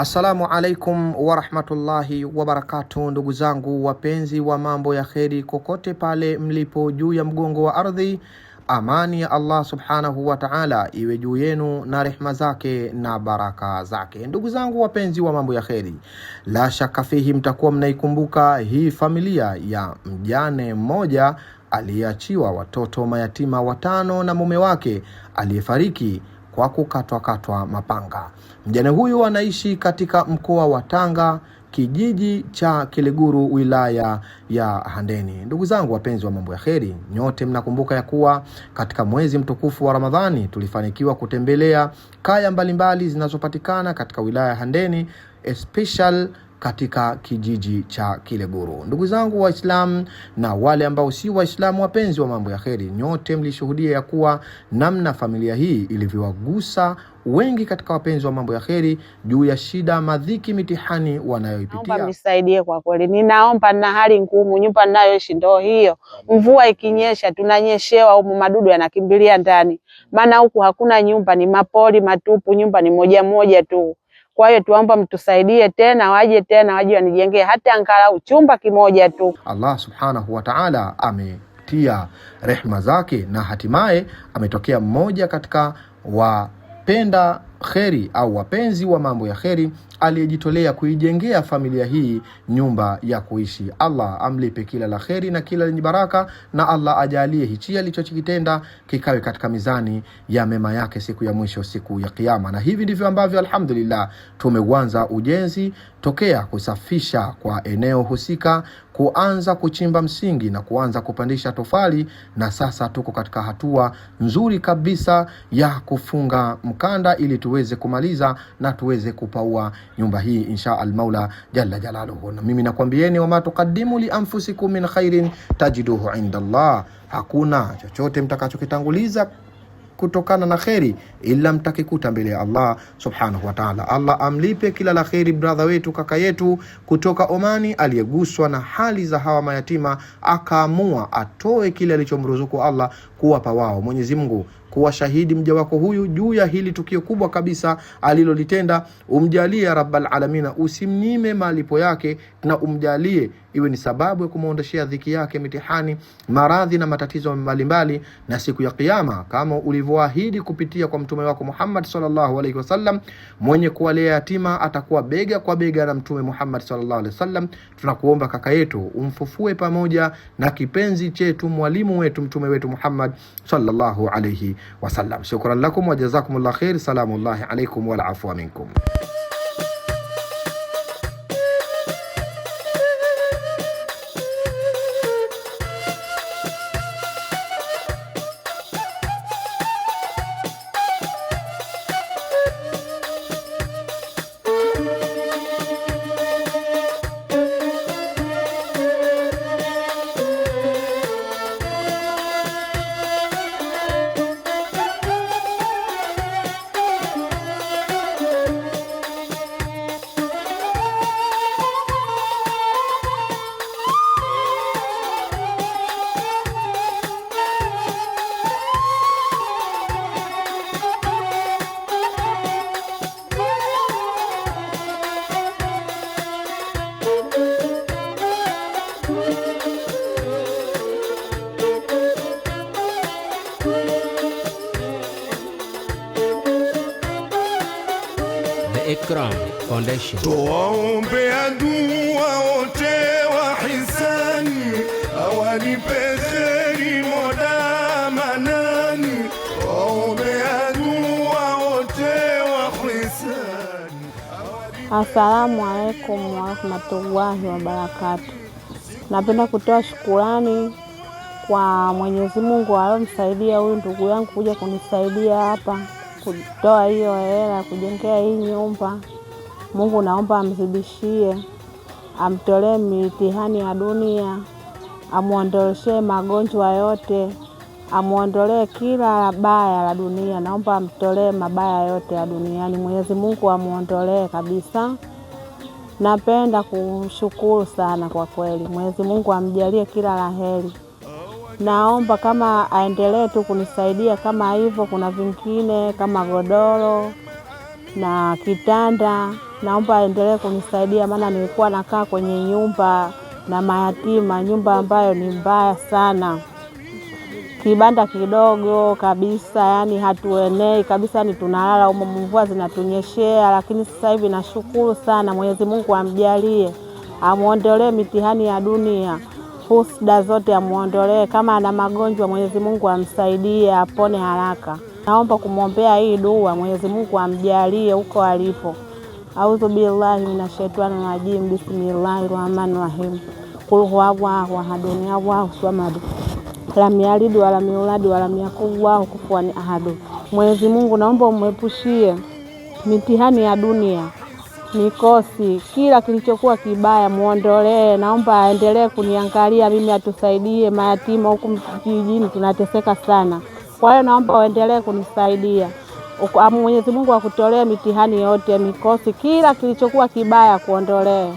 Assalamu alaikum wa rahmatullahi wa barakatuh, ndugu zangu wapenzi wa mambo ya kheri kokote pale mlipo juu ya mgongo wa ardhi. Amani ya Allah subhanahu wa ta'ala iwe juu yenu na rehma zake na baraka zake. Ndugu zangu wapenzi wa mambo ya kheri, la shaka fihi mtakuwa mnaikumbuka hii familia ya mjane mmoja aliyeachiwa watoto mayatima 5 na mume wake aliyefariki kwa kukatwa mapanga. Mjane huyu anaishi katika mkoa wa Tanga, kijiji cha Kileguru, wilaya ya Handeni. Ndugu zangu wapenzi wa mambo ya kheri, nyote mnakumbuka ya kuwa katika mwezi mtukufu wa Ramadhani tulifanikiwa kutembelea kaya mbalimbali zinazopatikana katika wilaya ya Handeni, especially katika kijiji cha Kileguru. Ndugu zangu Waislamu na wale ambao si Waislamu, wapenzi wa mambo ya kheri, nyote mlishuhudia ya kuwa namna familia hii ilivyowagusa wengi katika wapenzi wa mambo ya kheri juu ya shida, madhiki, mitihani wanayoipitia. Naomba mnisaidie kwa kweli. Ninaomba, na hali ngumu, nyumba ninayoishi ndio hiyo. Mvua ikinyesha tunanyeshewa, huko madudu yanakimbilia ndani. Maana huku hakuna nyumba, ni mapori matupu, nyumba ni moja tu. Kwa hiyo tuomba mtusaidie tena, waje wanijengee hata angalau chumba kimoja tu. Allah subhanahu wa ta'ala ametia rehma zake na hatimaye ametokea mmoja katika wapenda kheri au wapenzi wa mambo ya kheri aliyejitolea kuijengea familia hii nyumba ya kuishi. Allah amlipe kila la kheri na kila lenye baraka, na Allah ajalie hichi alichokitenda kikawe katika mizani ya mema yake siku ya mwisho, siku ya kiyama. Na hivi ndivyo ambavyo alhamdulillah tumeuanza ujenzi, tokea kusafisha kwa eneo husika, kuanza kuchimba msingi na kuanza kupandisha tofali, na sasa tuko katika hatua nzuri kabisa ya kufunga mkanda ili tuweze kumaliza na tuweze kupaua nyumba hii insha al-Maula jalla jalaluhu. Na mimi nakwambieni, wama tuqaddimu li anfusikum min khairin tajiduhu inda Allah, hakuna chochote mtakachokitanguliza kutokana na kheri ila mtakikuta mbele ya Allah subhanahu wa ta'ala. Allah amlipe kila la kheri brother wetu, kaka yetu kutoka Omani aliyeguswa na hali za hawa mayatima, akaamua atoe kile alichomruzuku Allah kuwapa wao. Mwenyezi Mungu kuwa shahidi mja wako huyu juu ya hili tukio kubwa kabisa alilolitenda. Umjalie ya rabbal alamina, usimnyime malipo yake, na umjalie iwe ni sababu ya kumuondeshea dhiki yake, mitihani, maradhi na matatizo mbalimbali, na siku ya kiyama kama ulivyoahidi kupitia kwa mtume wako Muhammad sallallahu alaihi wasallam, mwenye kuwalea yatima atakuwa bega kwa bega na mtume Muhammad sallallahu alaihi wasallam. Tunakuomba kaka yetu umfufue pamoja na kipenzi chetu, mwalimu wetu, mtume wetu Muhammad sallallahu alaihi wasallam. Shukran lakum wa jazakumullah khair. Salamullahi alaikum wal afwa minkum. Ikram Foundation. Tuwaombea dua wote wa hisani, awalipe kheri Mola Manani. Tuwaombea dua wote wa hisani. Assalamu alaikum wa rahmatullahi wa barakatuh. Napenda kutoa shukurani kwa Mwenyezi Mungu aliyomsaidia huyu ndugu yangu kuja kunisaidia hapa kutoa hiyo hela kujengea hii nyumba. Mungu naomba amzidishie, amtolee mitihani ya dunia, amuondolee magonjwa yote, amuondolee kila baya la dunia. Naomba amtolee mabaya yote ya duniani, Mwenyezi Mungu amuondolee kabisa. Napenda kushukuru sana kwa kweli. Mwenyezi Mungu amjalie kila laheri. Naomba kama aendelee tu kunisaidia kama hivyo, kuna vingine kama godoro, na kitanda. Naomba aendelee kunisaidia, maana nilikuwa nakaa kwenye nyumba na mayatima, nyumba ambayo ni mbaya sana, kibanda kidogo kabisa, yani hatuenei kabisa, yani tunalala humo, mvua zinatunyeshea. Lakini sasa hivi nashukuru sana, Mwenyezi Mungu amjalie, amuondolee mitihani ya dunia, husda zote amuondolee. Kama ana magonjwa, Mwenyezi Mungu amsaidie apone haraka. Naomba kumwombea hii dua, Mwenyezi Mungu amjalie huko alipo. A'udhu billahi minashaitani rajim. Bismillahirrahmanirrahim. Qul huwallahu ahad, Allahu samad, lam yalid wa lam yulad wa lam yakul lahu kufuwan ahad. Mwenyezi Mungu, naomba umwepushie mitihani ya dunia, mikosi, kila kilichokuwa kibaya muondolee. Naomba aendelee kuniangalia mimi, atusaidie mayatima huku kijijini tunateseka sana. Kwa hiyo naomba uendelee kunisaidia. Mwenyezi Mungu akutolee mitihani yote, mikosi, kila kilichokuwa kibaya kuondolee.